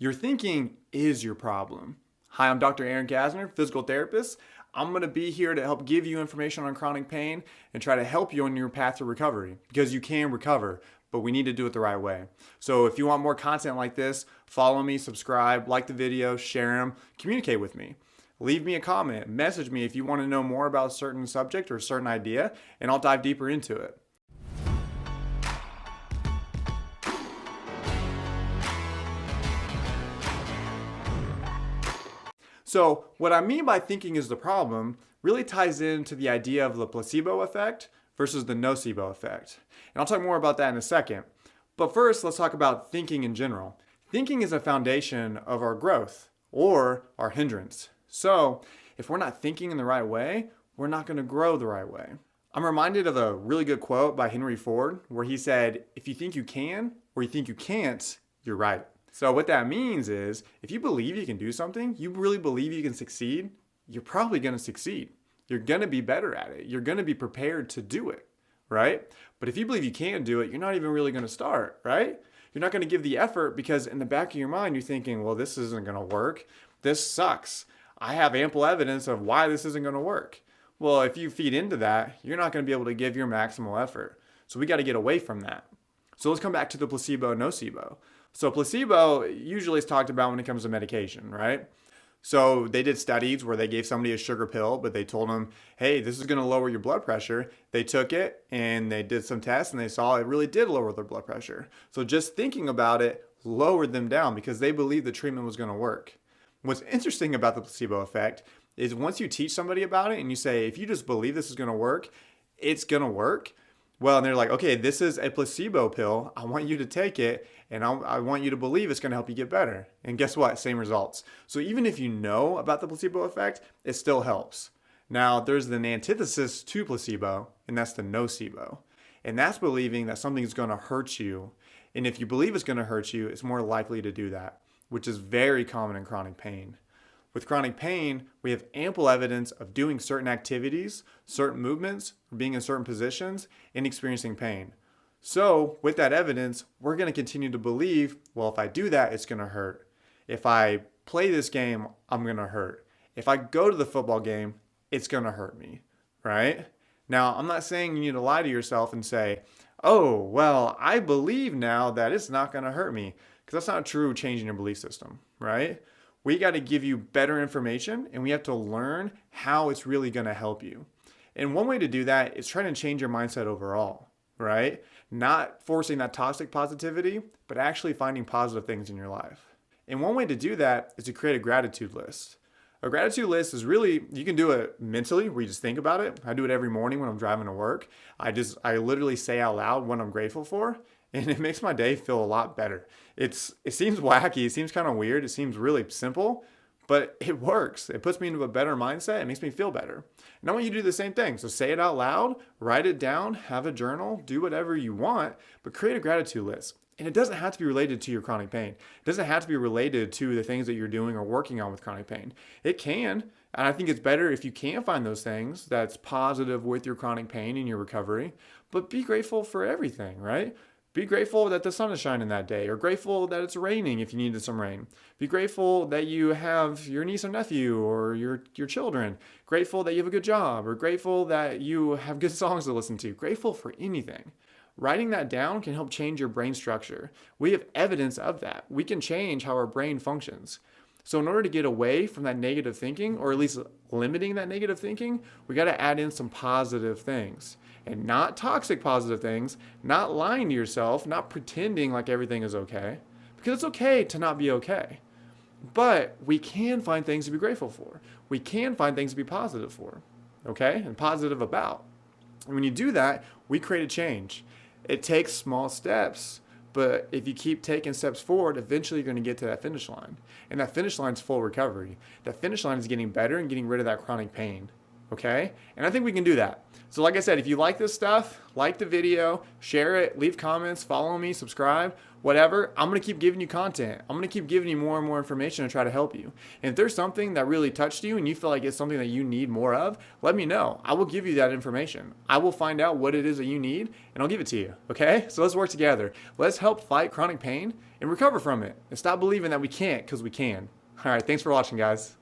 Your thinking is your problem. Hi, I'm Dr. Aaron Casner, physical therapist. I'm going to be here to help give you information on chronic pain and try to help you on your path to recovery because you can recover, but we need to do it the right way. So if you want more content like this, follow me, subscribe, like the video, share them, communicate with me. Leave me a comment, message me if you want to know more about a certain subject or a certain idea, and I'll dive deeper into it. So what I mean by thinking is the problem really ties into the idea of the placebo effect versus the nocebo effect. And I'll talk more about that in a second. But first, let's talk about thinking in general. Thinking is a foundation of our growth or our hindrance. So if we're not thinking in the right way, we're not going to grow the right way. I'm reminded of a really good quote by Henry Ford where he said, if you think you can or you think you can't, you're right. So what that means is if you believe you can do something, you really believe you can succeed, you're probably going to succeed. You're going to be better at it. You're going to be prepared to do it, right? But if you believe you can do it, you're not even really going to start, right? You're not going to give the effort because in the back of your mind, you're thinking, well, this isn't going to work. This sucks. I have ample evidence of why this isn't going to work. Well, if you feed into that, you're not going to be able to give your maximal effort. So we got to get away from that. So let's come back to the placebo nocebo. So placebo usually is talked about when it comes to medication, right? So they did studies where they gave somebody a sugar pill, but they told them, hey, this is going to lower your blood pressure. They took it and they did some tests and they saw it really did lower their blood pressure. So just thinking about it lowered them down because they believed the treatment was going to work. What's interesting about the placebo effect is once you teach somebody about it and you say, if you just believe this is going to work, it's going to work. Well, and they're like, okay, this is a placebo pill. I want you to take it and I want you to believe it's going to help you get better. And guess what? Same results. So even if you know about the placebo effect, it still helps. Now, there's an antithesis to placebo, and that's the nocebo. And that's believing that something's going to hurt you. And if you believe it's going to hurt you, it's more likely to do that, which is very common in chronic pain. With chronic pain, we have ample evidence of doing certain activities, certain movements, being in certain positions, and experiencing pain. So with that evidence, we're going to continue to believe, well, if I do that, it's going to hurt. If I play this game, I'm going to hurt. If I go to the football game, it's going to hurt me, right? Now, I'm not saying you need to lie to yourself and say, oh, well, I believe now that it's not going to hurt me, because that's not true changing your belief system, right? We got to give you better information and we have to learn how it's really going to help you. And one way to do that is trying to change your mindset overall, right? Not forcing that toxic positivity, but actually finding positive things in your life. And one way to do that is to create a gratitude list. A gratitude list is really, you can do it mentally where you just think about it. I do it every morning when I'm driving to work. I literally say out loud what I'm grateful for. And it makes my day feel a lot better. It seems wacky, it seems kind of weird, it seems really simple, but it works. It puts me into a better mindset, it makes me feel better. And I want you to do the same thing. So say it out loud, write it down, have a journal, do whatever you want, but create a gratitude list. And it doesn't have to be related to your chronic pain. It doesn't have to be related to the things that you're doing or working on with chronic pain. It can, and I think it's better if you can find those things that's positive with your chronic pain and your recovery, but be grateful for everything, right? Be grateful that the sun is shining that day, or grateful that it's raining if you needed some rain. Be grateful that you have your niece or nephew or your children. Grateful that you have a good job, or grateful that you have good songs to listen to. Grateful for anything. Writing that down can help change your brain structure. We have evidence of that. We can change how our brain functions. So in order to get away from that negative thinking, or at least limiting that negative thinking, we got to add in some positive things. And not toxic positive things, not lying to yourself, not pretending like everything is okay. Because it's okay to not be okay. But we can find things to be grateful for. We can find things to be positive for, okay? And positive about. And when you do that, we create a change. It takes small steps, but if you keep taking steps forward, eventually you're going to get to that finish line. And that finish line is full recovery. That finish line is getting better and getting rid of that chronic pain. okay? And I think we can do that. So like I said, if you like this stuff, like the video, share it, leave comments, follow me, subscribe, whatever. I'm going to keep giving you content. I'm going to keep giving you more and more information to try to help you. And if there's something that really touched you and you feel like it's something that you need more of, let me know. I will give you that information. I will find out what it is that you need and I'll give it to you, okay? So let's work together. Let's help fight chronic pain and recover from it and stop believing that we can't, because we can. All right, thanks for watching, guys.